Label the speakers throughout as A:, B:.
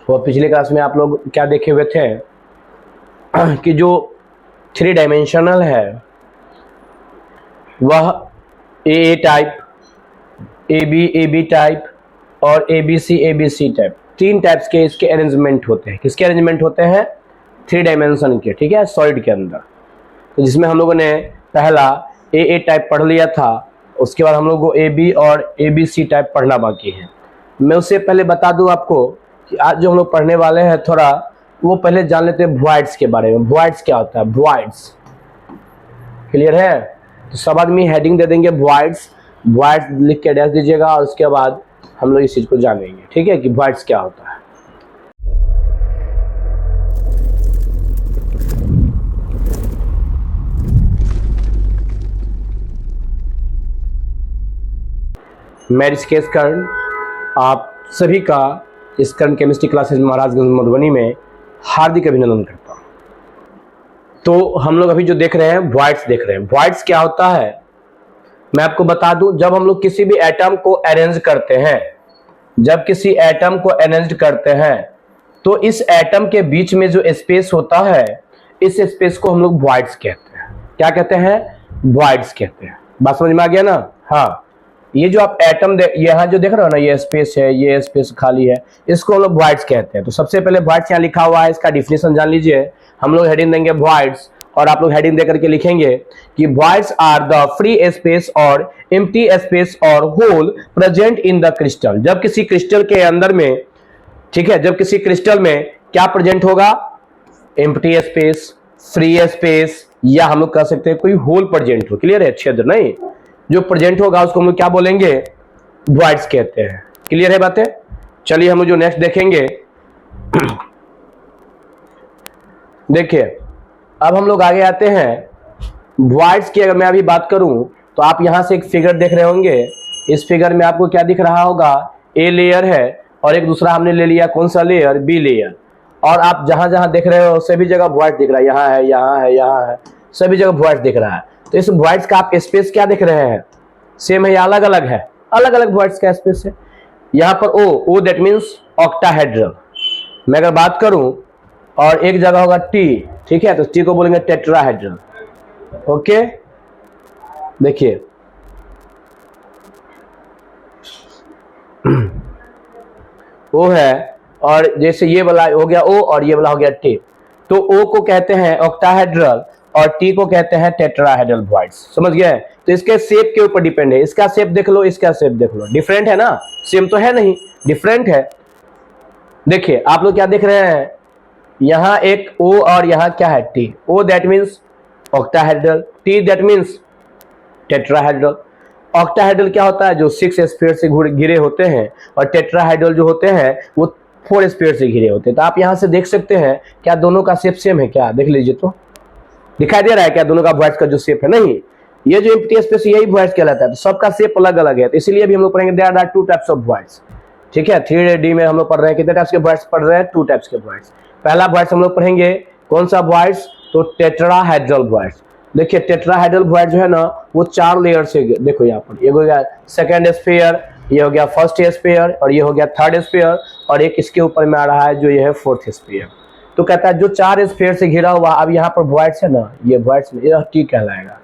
A: वो पिछले क्लास में आप लोग क्या देखे हुए थे कि जो 3 डायमेंशनल है वह A type, A B type और A B C type, 3 types के इसके अरेंजमेंट होते हैं। किसके अरेंजमेंट होते हैं? 3 डायमेंशन के, ठीक है, सॉलिड के अंदर। तो जिसमें हम लोगों ने पहला ए टाइप पढ़ लिया था, उसके बाद हम लोग को ए बी और ए बी सी टाइप पढ़ना बाकी है। मैं उससे पहले बता दूं आपको कि आज जो हम लोग पढ़ने वाले हैं थोड़ा वो पहले जान लेते हैं वॉइड्स के बारे में। वॉइड्स क्या होता है? वॉइड्स क्लियर है? तो सब आदमी हेडिंग दे देंगे वॉइड्स, वॉइड्स लिख के डैश दीजिएगा और उसके बाद हम लोग इस चीज को जानेंगे, ठीक है, कि वॉइड्स क्या होता है। मैं ऋषिकेश कर्ण आप सभी का इस कर्ण केमिस्ट्री क्लासेज महाराजगंज मधुबनी में हार्दिक अभिनंदन करता हूं। तो हम लोग अभी जो देख रहे हैं वॉइड्स देख रहे हैं। वॉइड्स क्या होता है मैं आपको बता दूं, जब हम लोग किसी भी एटम को अरेंज करते हैं, जब किसी एटम को अरेंज करते हैं तो इस एटम के बीच में जो स्पेस होता है इस स्पेस को हम लोग वॉइड्स कहते हैं। क्या कहते हैं? वॉइड्स कहते हैं। बात समझ में आ गया ना? हाँ, ये जो आप एटम यहाँ जो देख रहे हो ना, ये स्पेस है, ये स्पेस खाली है, इसको हम लोग वॉइड्स कहते हैं। तो सबसे पहले वॉइड्स यहाँ लिखा हुआ है, इसका डिफिनेशन जान लीजिए। हम लोग हेडिंग देंगे वॉइड्स और आप लोग हेडिंग देकर के लिखेंगे कि voids are the free space और एम्प्टी स्पेस और hole present in the crystal. जब किसी क्रिस्टल के अंदर में, ठीक है, जब किसी क्रिस्टल में क्या प्रेजेंट होगा? एम्प्टी स्पेस, फ्री स्पेस, या हम लोग कह सकते हैं कोई होल प्रेजेंट हो। क्लियर है? छिद्र नहीं, जो प्रेजेंट होगा उसको हम लोग क्या बोलेंगे? वॉइड्स कहते हैं। क्लियर है बातें? चलिए हम लोग जो नेक्स्ट देखेंगे देखिए, अब हम लोग आगे आते हैं। वॉइड्स की अगर मैं अभी बात करूं तो आप यहां से एक फिगर देख रहे होंगे। इस फिगर में आपको क्या दिख रहा होगा? ए लेयर है और एक दूसरा हमने ले लिया कौन सा लेयर? Be layer. और आप जहां जहां देख रहे हो सभी जगह वॉइड्स दिख रहा है, यहाँ है, यहाँ है, यहाँ है, सभी जगह वॉइड्स दिख रहा है। तो इस वॉइड्स का आप स्पेस क्या देख रहे हैं? सेम है या अलग अलग है? अलग अलग वॉइड्स का स्पेस है। यहाँ पर ओ दैट मीन्स ऑक्टाहेड्रल। मैं अगर बात करूं और एक जगह होगा टी, ठीक है, तो टी को बोलेंगे टेट्राहेड्रल। ओके, देखिए ओ है और जैसे ये वाला हो गया ओ और ये वाला हो गया टी, तो ओ को कहते हैं ऑक्टाहेड्रल और टी को कहते हैं टेट्राहेड्रल वॉइड्स। समझ गए? तो इसके शेप के ऊपर डिपेंड है। इसका शेप देख लो, इसका शेप देख लो, डिफरेंट है ना? सेम तो है नहीं, डिफरेंट है। देखिए आप लोग क्या देख रहे हैं, यहाँ एक ओ और यहाँ क्या है? T. O that means octahedral, T that means tetrahedral. Octahedral क्या होता है? जो 6 स्फीयर से घिरे होते हैं, और टेट्राहेड्रल जो होते हैं वो 4 स्फीयर से घिरे होते हैं। तो आप यहाँ से देख सकते हैं क्या दोनों का शेप सेम है? क्या देख लीजिए तो, दिखाई दे रहा है क्या दोनों का वॉइड्स का जो शेप है? नहीं, ये जो एम्प्टी स्पेस यही वॉइड्स कहलाता है। तो सबका शेप अलग अलग है, तो इसीलिए भी हम लोग पढ़ेंगे there are 2 types of voids. ठीक है, 3D में हम लोग पढ़ रहे हैं कितने टाइप्स के वॉइड्स पढ़ रहे हैं? 2 टाइप्स के वॉइड्स। पहला वॉइड्स हम लोग पढ़ेंगे कौन सा वॉइड्स? तो टेट्राहेड्रल वॉइड्स। देखिए टेट्राहेड्रल वॉइड जो है ना वो 4 लेयर से, देखो यहाँ पर ये हो गया सेकंड स्फीयर, ये हो गया फर्स्ट स्फीयर, और ये हो गया थर्ड स्फीयर, और एक इसके ऊपर में आ रहा है जो ये है 4th स्फीयर। तो कहता है जो 4 स्फीयर से घिरा हुआ, अब यहाँ पर वॉइड्स है ना, ये वॉइड्स ये टी कहलाएगा।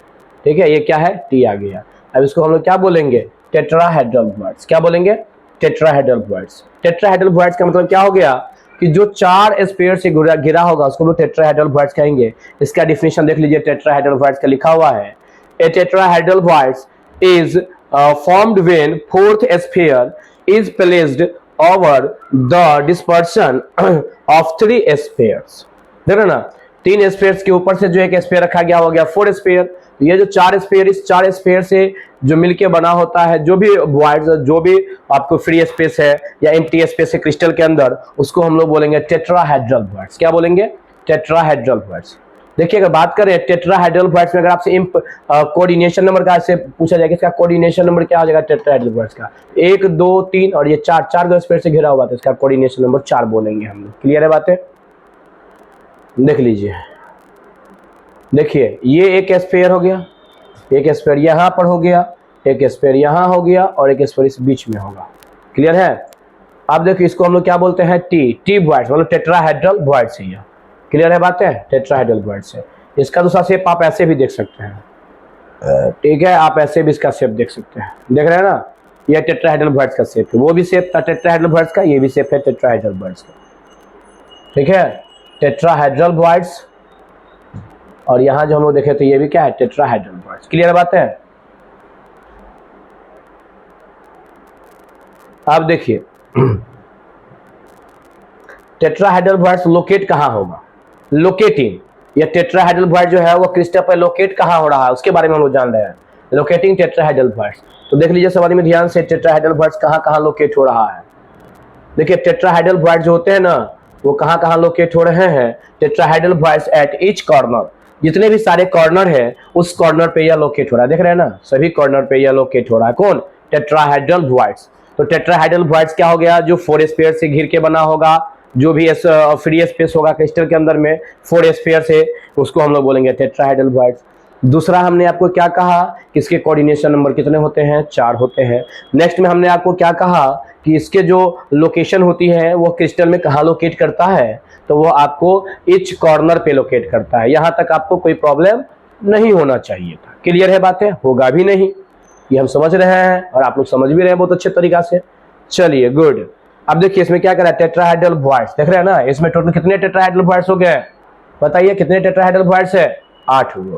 A: ठीक है, ये क्या है? टी आ गया। अब इसको हम लोग क्या बोलेंगे? Tetrahedral voids. क्या बोलेंगे? Tetrahedral voids. टेट्राहेड्रल वॉइड्स का मतलब क्या हो गया कि जो 4 स्फीयर से घिरा होगा उसको हम लोग टेट्राहेड्रल वॉइड्स कहेंगे। इसका डिफिनेशन देख लीजिए, टेट्राहेड्रल वॉइड्स का लिखा हुआ है, a tetrahedral voids is formed when 4th sphere is placed over the dispersion of 3 spheres। देखो ना, 3 स्फीयर्स के ऊपर से जो एक स्फीयर रखा गया हो गया 4 स्फीयर। ये जो 4 स्फीयर, इस 4 स्फीयर से जो मिलके बना होता है जो भी वॉइड्स, जो भी आपको फ्री स्पेस है या एम्प्टी स्पेस है क्रिस्टल के अंदर, उसको हम लोग बोलेंगे टेट्राहेड्रल वॉइड्स। क्या बोलेंगे? Tetrahedral voids. देखिए अगर बात करें टेट्राहेड्रल वॉइड्स में, अगर आपसे कोऑर्डिनेशन नंबर का से पूछा जाएगा, इसका कोऑर्डिनेशन नंबर क्या हो जाएगा टेट्राहेड्रल वॉइड्स का? 1 2 3 और ये 4 स्फीयर से घिरा हुआ, तो इसका कोऑर्डिनेशन नंबर 4 बोलेंगे हम लोग। क्लियर है बातें? देख लीजिए, देखिए ये एक स्फीयर हो गया, एक स्फीयर यहाँ पर हो गया, एक स्फीयर यहाँ हो गया और एक स्फीयर इस बीच में होगा। क्लियर है? आप देखिए इसको हम लोग क्या बोलते हैं, टी बॉयड्स, मतलब टेट्राहेड्रल बॉयड्स है। क्लियर है बात है, टेट्राहेड्रल बॉयड्स है। इसका दूसरा शेप आप ऐसे भी देख सकते हैं, ठीक है, आप ऐसे भी इसका शेप देख सकते हैं, देख रहे हैं ना, यह टेट्राहेड्रल बॉयड्स का शेप है, वो भी शेप था टेट्राहेड्रल बॉयड्स का, ये भी शेप है टेट्राहेड्रल बॉयड्स का, ठीक है, टेट्राहेड्रल बॉयड्स। और यहां जो हम लोग देखे तो ये भी क्या है, टेट्राहेड्रल बॉयड्स। क्लियर बात है। आप देखिए टेट्राहेड्रल बॉयड्स लोकेट कहां होगा, लोकेटिंग, ये टेट्राहेड्रल बॉयड जो है वो क्रिस्टल पर लोकेट कहां हो रहा है उसके बारे में हम लोग जान रहे हैं, लोकेटिंग टेट्राहेड्रल बॉयड्स। तो देख लीजिए सवाल में ध्यान से, टेट्राहेड्रल बॉयड्स कहां कहां लोकेट हो रहा है। देखिए टेट्राहेड्रल बॉयड जो होते हैं ना वो कहां कहां लोकेट हो रहे हैं, टेट्राहेड्रल बॉयड्स एट ईच कॉर्नर, जितने भी सारे कॉर्नर है उस कॉर्नर पे यह लोकेट हो रहा है, देख रहे हैं ना, सभी कॉर्नर पे यह लोकेट हो रहा है, कौन, टेट्राहेड्रल बॉयड्स। तो टेट्राहेड्रल बॉयड्स क्या हो गया, जो 4 स्फीयर से घिर के बना होगा, जो भी फ्री स्पेस होगा क्रिस्टल के अंदर में 4 स्फीयर से, उसको हम लोग बोलेंगे टेट्राहेड्रल बॉयड्स। दूसरा हमने आपको क्या कहा कि इसके कोऑर्डिनेशन नंबर कितने होते हैं, 4 होते हैं। नेक्स्ट में हमने आपको क्या कहा कि इसके जो लोकेशन होती है वो क्रिस्टल में कहाँ लोकेट करता है, तो वो आपको ईच कॉर्नर पे लोकेट करता है। यहां तक आपको कोई प्रॉब्लम नहीं होना चाहिए था। क्लियर है बातें, होगा भी नहीं, ये हम समझ रहे हैं और आप लोग समझ भी रहे हैं बहुत अच्छे तरीका से। चलिए गुड। अब देखिए इसमें क्या करा है, टेट्राहेड्रल बॉयड्स, देख रहे हैं ना, इसमें टोटल कितने टेट्राहेड्रल बॉयड्स हो गए, बताइए कितने टेट्राहेड्रल बॉयड्स है, 8 हुए।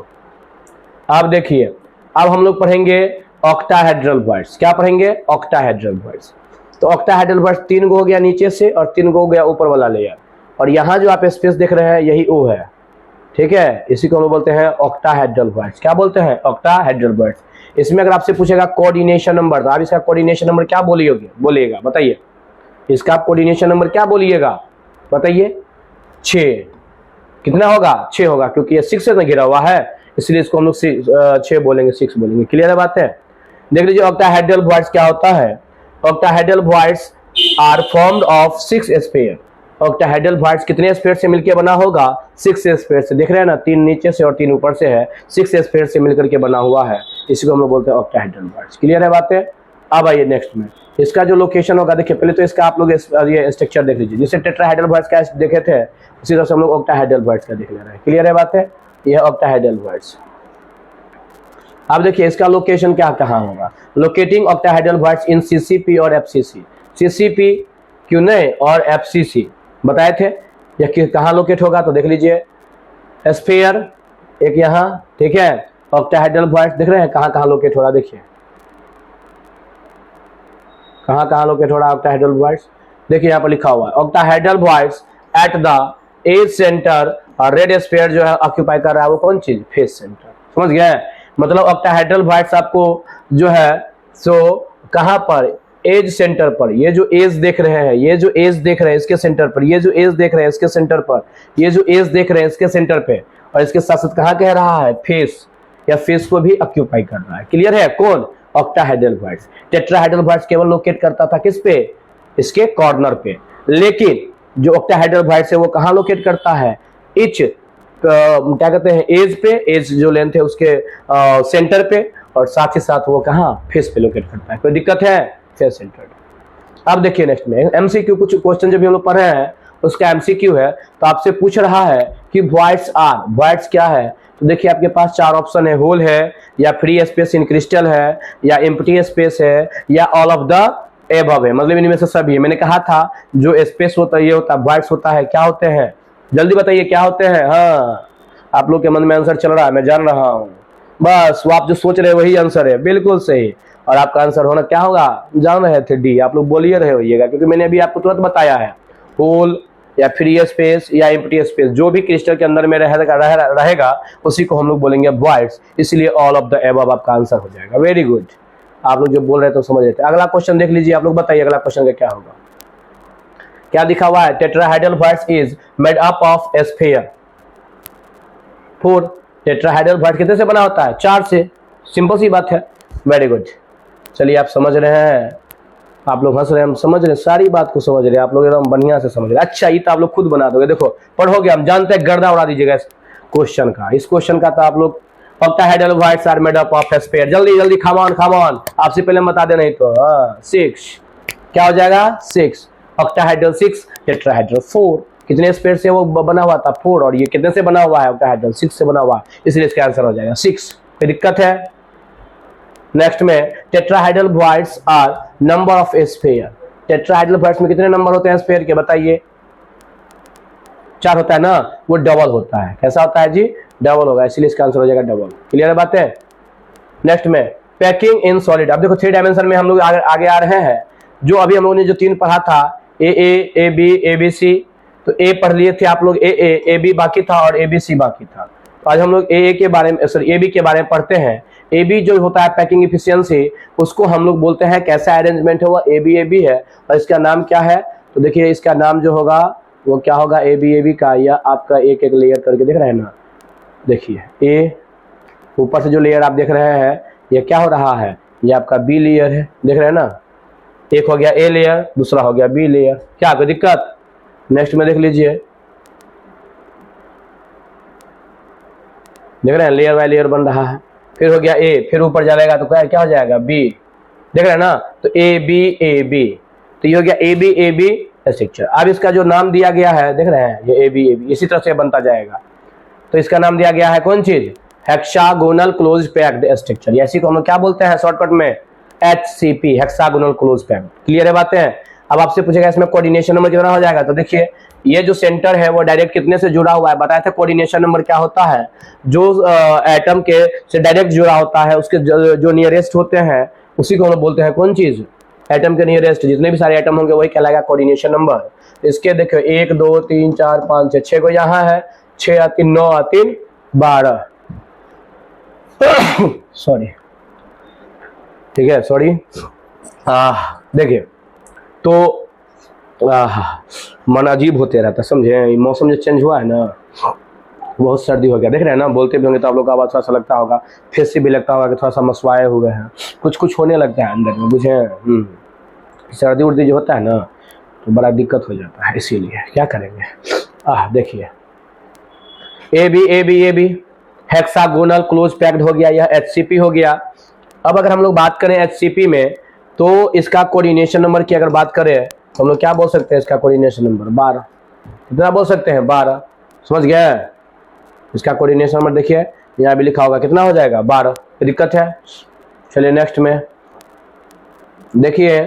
A: अब देखिए अब हम लोग पढ़ेंगे ऑक्टाहेड्रल बॉयड्स, क्या पढ़ेंगे, ऑक्टाहेड्रल बॉयड्स। तो ऑक्टाहेड्रल बॉयड्स 3 गो हो गया नीचे से और 3 गो हो गया ऊपर वाला लेयर, और यहाँ जो आप स्पेस देख रहे हैं यही ओ है, ठीक है, इसी को हम लोग बोलते हैं ऑक्टाहेड्रल बॉयड्स। क्या बोलते हैं, ऑक्टाहेड्रल बॉयड्स। इसमें अगर आपसे पूछेगा कोऑर्डिनेशन नंबर, तो आप इसका कोऑर्डिनेशन नंबर क्या बोलिएगा बताइए, इसका आप कोऑर्डिनेशन नंबर क्या बोलिएगा बताइए, 6। कितना होगा, 6 होगा, क्योंकि ये 6 से ना घिरा हुआ है इसलिए इसको हम लोग 6 बोलेंगे, 6 बोलेंगे। क्लियर है बात है। देख लीजिए ऑक्टाहेड्रल बॉयड्स क्या होता है, octahedral voids are formed of 6 sphere. Octahedral voids कितने स्फीयर से मिलकर बना होगा, 6 स्फीयर से, देख रहे हैं ना, 3 नीचे से और 3 ऊपर से है, 6 स्फीयर से मिलकर के बना हुआ है, इसी को हम लोग बोलते हैं ऑक्टाहेड्रल बॉयड्स। क्लियर है बात है। अब आइए नेक्स्ट में, इसका जो लोकेशन होगा, देखिए पहले तो इसका आप लोग ये स्ट्रक्चर देख लीजिए, जिससे टेट्राहेड्रल बॉयड्स का देखे थे उसी तरह से हम लोग ऑक्टाहेड्रल बॉयड्स का देख ले रहे हैं। क्लियर है बात है, यह ऑक्टाहेड्रल बॉयड्स। अब देखिए इसका लोकेशन क्या कहाँ होगा, लोकेटिंग ऑक्टाहेड्रल बॉयड्स इन सीसीपी और एफसीसी। सीसीपी क्यों नहीं और एफसीसी बताए थे, यह कहाँ लोकेट होगा, तो देख लीजिए स्फीयर एक यहाँ, ठीक है, ऑक्टाहेड्रल बॉयड्स देख रहे हैं कहाँ कहाँ लोकेट हो रहा, देखिए कहाँ कहाँ लोकेट हो रहा है ऑक्टाहेड्रल बॉयड्स, देखिए यहाँ पर लिखा हुआ है octahedral voids at the edge center, और रेड स्फीयर जो है ऑक्यूपाई कर रहा है वो कौन चीज, फेस सेंटर। समझ गए, मतलब ऑक्टाहेड्रल बॉयड्स आपको जो है सो कहां पर, एज सेंटर पर, ये जो एज देख रहे हैं, ये जो एज देख रहे हैं इसके सेंटर पर, ये जो एज देख रहे हैं इसके सेंटर पर, ये जो एज देख रहे हैं इसके सेंटर पे, और इसके साथ साथ कहां कह रहा है, फेस, या फेस को भी ऑक्यूपाई कर रहा है। क्लियर है, कौन, ऑक्टाहेड्रल बॉयड्स। टेट्राहेड्रल बॉयड्स केवल लोकेट करता था किस पे, इसके कॉर्नर पे, लेकिन जो ऑक्टाहेड्रल बॉयड्स है वो कहां लोकेट करता है, इच क्या कहते हैं, एज पे, एज जो लेंथ है उसके सेंटर पे, और साथ ही साथ वो कहां, फेस पे लोकेट करता है। कोई दिक्कत है, फेस सेंटर्ड। अब देखिए नेक्स्ट में एमसीक्यू, कुछ क्वेश्चन जब हम लोग पढ़ रहे हैं उसका एमसीक्यू है, तो आपसे पूछ रहा है कि बॉयड्स आर, बॉयड्स क्या है, तो देखिए आपके पास 4 ऑप्शन है, होल है, या फ्री स्पेस इन क्रिस्टल है, या एम्प्टी स्पेस है, या ऑल ऑफ द एबव है, मतलब इनमें से सभी है। मैंने कहा था जो स्पेस होता है ये होता है, बॉयड्स होता है, क्या होते हैं, जल्दी बताइए क्या होते हैं। हाँ, आप लोग के मन में आंसर चल रहा है, मैं जान रहा हूँ, बस वो आप जो सोच रहे हैं वही आंसर है, बिल्कुल सही। और आपका आंसर होना क्या होगा, जान रहे थे, डी। आप लोग बोलिए रहे होइएगा, क्योंकि मैंने अभी आपको तुरंत बताया है, होल या फ्री स्पेस या एम्प्टी स्पेस, जो भी क्रिस्टल के अंदर में रहेगा उसी को हम लोग बोलेंगे बॉयड्स, इसलिए ऑल ऑफ द एबव आपका आंसर हो जाएगा। वेरी गुड, आप लोग जो बोल रहे थे तो समझ रहे थे। अगला क्वेश्चन देख लीजिए, आप लोग बताइए अगला क्वेश्चन का क्या होगा। क्या दिखा हुआ है, tetrahedral voids is made up of sphere. 4, tetrahedral void कितने से बना होता है, 4 से, सिंपल सी बात है। वेरी गुड, चलिए आप समझ रहे हैं, आप लोग हंस रहे हैं, हम समझ रहे हैं, सारी बात को समझ रहे हैं आप लोग, एकदम बढ़िया से समझ रहे हैं। अच्छा, ये तो आप लोग खुद बना दोगे, देखो पढ़ोगे, हम जानते हैं, गर्दा उड़ा दीजिएगा इस क्वेश्चन का। इस क्वेश्चन का तो आप लोग, octahedral voids are made up of sphere, जल्दी जल्दी, कम ऑन, आपसे पहले बता दे, नहीं तो 6 क्या हो जाएगा, 6। Octahedral 6, tetrahedral 4। कितने स्पेयर से वो बना हुआ था? 4। और ये कितने से बना हुआ है? ऑक्टाहेड्रल 6 से बना हुआ है, इसलिए इसका आंसर हो जाएगा 6। कोई दिक्कत है? नेक्स्ट में tetrahedral voids are number of sphere. Tetrahedral voids में कितने नंबर होते हैं स्फीयर के? बताइए। 4 होता है ना, वो डबल होता है। कैसा होता है जी? डबल होगा, इसलिए इसका आंसर हो जाएगा डबल। क्लियर है बातें? नेक्स्ट में पैकिंग इन सॉलिड। अब देखो 3 डायमेंशन में हम लोग आगे आ रहे हैं। जो अभी हम लोगों ने जो 3 पढ़ा था, ए बी ए बी सी, तो ए पढ़ लिए थे आप लोग, ए बी बाकी था और ए बी सी बाकी था। तो आज हम लोग ए के बारे में, सॉरी ए बी के बारे में पढ़ते हैं। ए बी जो होता है पैकिंग इफिशियंसी, उसको हम लोग बोलते हैं, कैसा अरेंजमेंट है वो ए बी है। और इसका नाम क्या है? तो देखिए इसका नाम जो होगा वो क्या होगा? ए बी का, या आपका एक एक लेयर करके देख रहे हैं ना, देखिए ए ऊपर से जो लेयर आप देख रहे हैं ये क्या हो रहा है? ये आपका बी लेयर है, देख रहे हैं ना। एक हो गया ए लेयर, दूसरा हो गया बी लेयर। क्या कोई दिक्कत? नेक्स्ट में देख लीजिए, देख रहे हैं लेयर बाय लेयर बन रहा है। फिर हो गया ए, फिर ऊपर जाएगा तो क्या हो जाएगा? बी। देख रहे हैं ना, तो ए बी, तो ये हो गया ए बी स्ट्रक्चर। अब इसका जो नाम दिया गया है, देख रहे हैं, ये ए बी इसी तरह से बनता जाएगा। तो इसका नाम दिया गया है कौन चीज? Hexagonal close packed structure. इसी को हम लोग क्या बोलते हैं शॉर्टकट में? HCP, hexagonal close packed. Clear है बातें? अब आपसे पूछेगा इसमें कोऑर्डिनेशन नंबर कितना हो जाएगा? तो देखिए ये जो सेंटर है वो डायरेक्ट कितने से जुड़ा हुआ है? बताया था कोऑर्डिनेशन नंबर क्या होता है? जो एटम के से डायरेक्ट जुड़ा होता है, उसके जो नियरेस्ट होते हैं उसी को हम लोग बोलते हैं कौन चीज? एटम के नियरेस्ट जितने भी सारे एटम होंगे वही कहलाएगा कोऑर्डिनेशन नंबर। इसके देखो 1 2 3 4 5 6 6 को यहाँ है, 6 3 9 3 12 सॉरी, ठीक है, सॉरी। देखिए तो मन अजीब होते रहता, समझे? मौसम जो चेंज हुआ है ना, बहुत सर्दी हो गया। देख रहे हैं ना, बोलते भी होंगे तो आप लोग का आवाज थोड़ा सा लगता होगा, फेस से भी लगता होगा कि थोड़ा सा मसवाए हुए हैं, कुछ होने लगता है अंदर में, बुझे? सर्दी उर्दी जो होता है ना तो बड़ा दिक्कत हो जाता है, इसीलिए क्या करेंगे। देखिए A B hexagonal close packed हो गया, यह HCP हो गया। अब अगर हम लोग बात करें HCP में, तो इसका कोऑर्डिनेशन नंबर की अगर बात करें तो हम लोग क्या बोल सकते हैं? इसका कोऑर्डिनेशन नंबर 12। कितना बोल सकते हैं? 12। समझ गए? इसका कोऑर्डिनेशन नंबर देखिए यहाँ भी लिखा होगा, कितना हो जाएगा? 12। दिक्कत है? चलिए नेक्स्ट में देखिए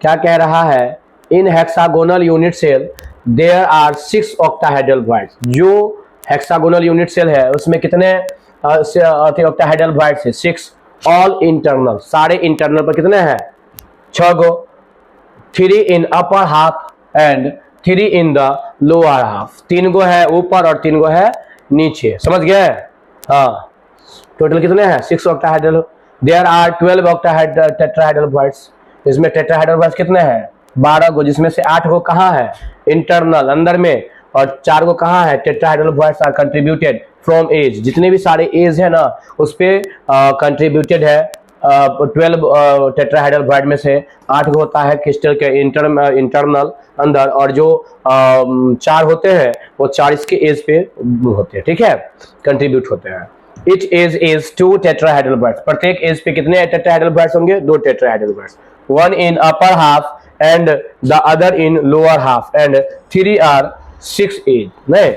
A: क्या कह रहा है। In hexagonal unit cell there are 6 octahedral voids. जो हेक्सागोनल यूनिट सेल है उसमें कितने ऑक्टाहेड्रल वॉइड्स है? 6। ऑल इंटरनल, सारे इंटरनल पर कितने हैं? 6 गो। 3 in upper half and 3 in the lower half. 3 गो है ऊपर और 3 गो है नीचे। समझ गए? हाँ, टोटल कितने हैं? 6 octahedral. There are 12 octahedral tetrahedral voids. इसमें टेट्राहेड्रल वॉइड्स कितने हैं? 12 गो, जिसमें से 8 गो कहाँ है? इंटरनल, अंदर में, और 4 गो कहाँ है? Tetrahedral voids are contributed from edge. जितने भी सारे एज है ना उस पे कंट्रीब्यूटेड है। 12 टेट्राहेड्रल वॉइड में से 8 गो होता है क्रिस्टल के इंटरनल अंदर, और जो 4 होते हैं वो 4 इसके एज पे होते हैं, ठीक है, कंट्रीब्यूट होते हैं। Each edge is 2 tetrahedral voids. प्रत्येक एज पे कितने टेट्राहेड्रल वॉइड्स होंगे? 2 tetrahedral voids. 1 in upper half and the other in lower half and 3 are 6 edge, नहीं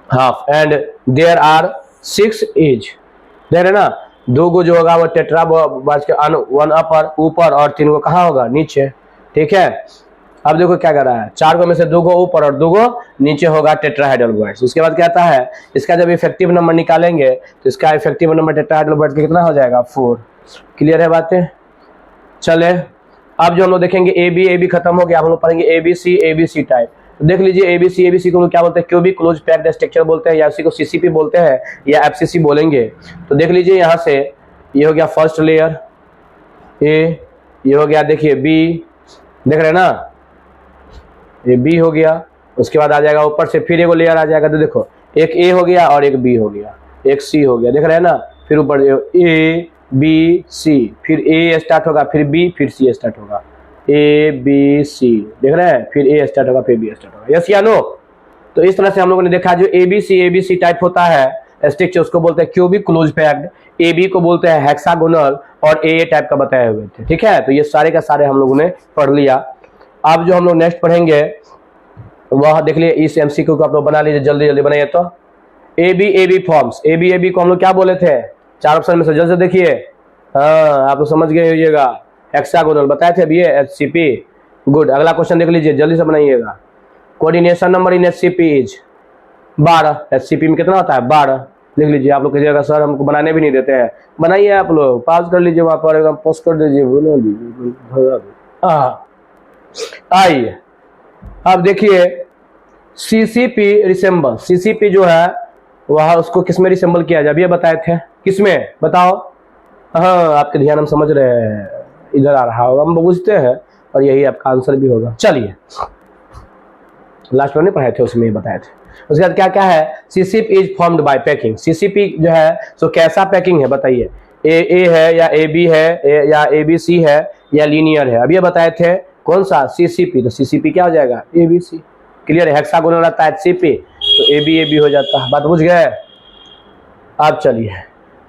A: half, and there are 6 edge. देख रहे ना, 2 गो जो होगा वो टेट्रा वॉइड्स के 1 अपर ऊपर और 3 गो कहाँ होगा? नीचे, ठीक है। अब देखो क्या कर रहा है, 4 गो में से 2 गो ऊपर और 2 गो नीचे होगा टेट्राहेड्रल वॉइड्स। उसके बाद क्या आता है, इसका जब इफेक्टिव नंबर निकालेंगे तो इसका इफेक्टिव नंबर टेट्राहेड्रल वॉइड्स का कितना हो जाएगा? 4। क्लियर है बातें? चले अब जो हम लोग देखेंगे ए बी खत्म हो गया, हम लोग पढ़ेंगे ए बी सी टाइप। तो देख लीजिए ए बी सी को लोग क्या बोलते हैं? क्यूबिक क्लोज पैक्ड स्ट्रक्चर बोलते हैं, या इसी को CCP बोलते हैं, या FCC बोलेंगे। तो देख लीजिए यहाँ से ये हो गया फर्स्ट लेयर ए, ये हो गया देखिए बी, देख रहे हैं ना, ये बी हो गया। उसके बाद आ जाएगा ऊपर से फिर एगो लेयर आ जाएगा, तो देखो एक ए हो गया और एक बी हो गया, एक सी हो गया, देख रहे हैं ना। फिर ऊपर ए बी सी, फिर ए स्टार्ट होगा, फिर बी, फिर सी स्टार्ट होगा, ए बी सी, देख रहे हैं, फिर ए स्टार्ट होगा, फिर बी स्टार्ट होगा। यस या नो? तो इस तरह से हम लोगों ने देखा जो ए बी सी टाइप होता है स्ट्रक्चर, उसको बोलते हैं cubic close packed. A B को बोलते हैं हेक्सागोनल, और ए टाइप का बताए हुए थे, ठीक है। तो ये सारे का सारे हम लोगों ने पढ़ लिया। अब जो हम लोग नेक्स्ट पढ़ेंगे वह देख लिए, इस एमसीक्यू को आप लोग बना लीजिए, जल्दी जल्दी बनाइए। तो A B forms, A B को हम लोग क्या बोले थे, 4 ऑप्शन में से जल्द से देखिए। हाँ आप लोग समझ गए होइएगा। हेक्सागोनल बताए थे अभी, एचसीपी। गुड, अगला क्वेश्चन देख लीजिए, जल्दी से बनाइएगा। Coordination number in HCP is 12। HCP में कितना होता है, 12 लिख लीजिए। आप लोग कहिएगा सर हमको बनाने भी नहीं देते हैं, बनाइए आप लोग, पास कर लीजिए, वहां पर पोस्ट कर दीजिए। आइए अब देखिए, सीसीपी रिसेंबल, सीसीपी जो है वह उसको किसमें रिसेंबल किया जाए, ये बताए थे, किसमें बताओ। हाँ आपके ध्यान हम समझ रहे हैं, इधर आ रहा होगा, हम बुझते हैं और यही आपका आंसर भी होगा। चलिए लास्ट में नहीं पढ़ाए थे, उसमें ही बताए थे। उसके बाद क्या क्या है, CCP is formed by packing. CCP जो है सो कैसा पैकिंग है बताइए, ए है या ए बी है या ए बी सी है या लीनियर है। अब ये बताए थे कौन सा, सीसीपी। तो सीसीपी क्या हो जाएगा, ए बी सी। क्लियर है, हेक्सागोनल रहता है एचसीपी, तो ए बी हो जाता है। बात बुझ गए। अब चलिए,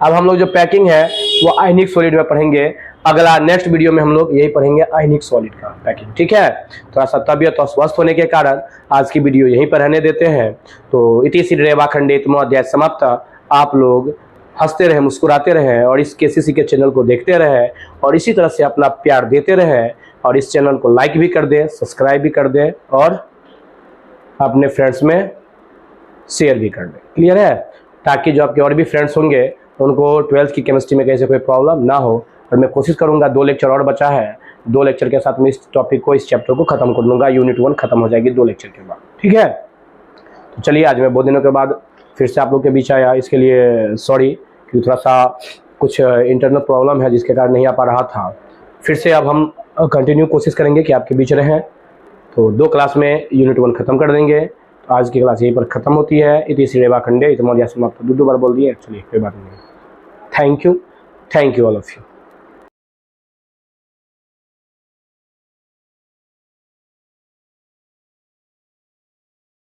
A: अब हम लोग जो पैकिंग है वो आयनिक सॉलिड में पढ़ेंगे। अगला नेक्स्ट वीडियो में हम लोग यही पढ़ेंगे, आयनिक सॉलिड का पैकिंग। ठीक है, थोड़ा सा तबियत अस्वस्थ होने के कारण आज की वीडियो यहीं पर रहने देते हैं। तो इति श्री रेवाखंडितमो अध्याय समाप्त। आप लोग हंसते रहे, मुस्कुराते रहे और इस केसीसी के चैनल को देखते रहे और इसी तरह से अपना प्यार देते रहे और इस चैनल को लाइक भी कर दें, सब्सक्राइब भी कर दें और अपने फ्रेंड्स में शेयर भी कर दें। क्लियर है, ताकि जो आपके और भी फ्रेंड्स होंगे उनको 12th की केमिस्ट्री में कैसे कोई प्रॉब्लम ना हो। और मैं कोशिश करूंगा, 2 लेक्चर और बचा है, 2 लेक्चर के साथ मैं इस टॉपिक को, इस चैप्टर को खत्म कर दूंगा। यूनिट 1 खत्म हो जाएगी 2 लेक्चर के बाद। ठीक है, तो चलिए आज मैं बहुत दिनों के बाद फिर से आप लोग के बीच आया, इसके लिए सॉरी कि थोड़ा सा कुछ इंटरनल प्रॉब्लम है जिसके कारण नहीं आ पा रहा था। फिर से अब हम कंटिन्यू कोशिश करेंगे कि आपके बीच रहें। तो 2 क्लास में यूनिट 1 खत्म कर देंगे। तो आज की क्लास यहीं पर खत्म होती है। इति श्री रेवाखंडे इतमो समाप्त। 2 बार बोल दिए, चलिए कोई बात नहीं। Thank you all of you.